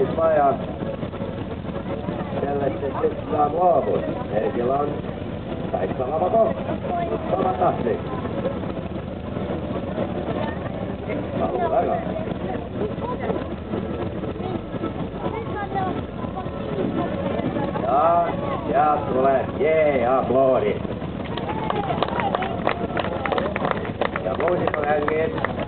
Pajat. Sellaisen syksään luovut. Erkillä on taistelava sama tahti. Väga. Ja tulee aplodit. Ja muusikkohängit.